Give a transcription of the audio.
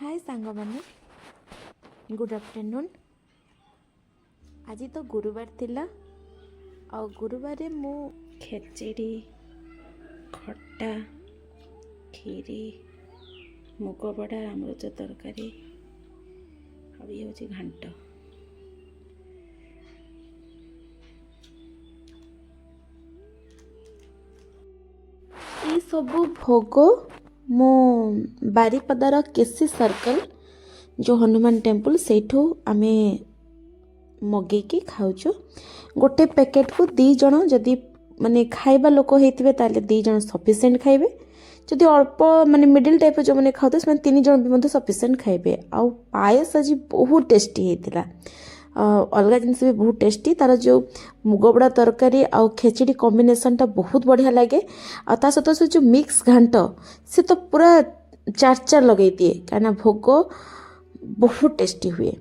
हाय सांग मैंने good afternoon. आज तो गुरुवार थिला और गुरुवार मु खेचेड़ी खट्टा खीरी मुग बड़ा अमृत तरकारी और ये हूँ घांट। ये सबू भोग मो बारिपदार केसी सर्कल जो हनुमान टेम्पल सेठू आमे मगेकी खाऊचु। गोटे पैकेट को 2 जन जदि माने खाइबा लोक होइतिबे ताले 2 जन सफिशिएंट खाइबे। जदि अल्प माने मिडिल टाइप जो माने खाउते से 3 जन भी मते सफिशिएंट खाइबे। आउ पायस आज बहुत टेस्टी हेतिला। अलग जिनस भी बहुत टेस्टी तार जो मुगबड़ा तरकारी आउ खेचड़ी कॉम्बिनेशन टा बहुत बढ़िया लगे। आ ता सହିତ से जो मिक्स घांट से तो पूरा चार चार लगे दिए कहीं भोग बहुत टेस्टी हुए।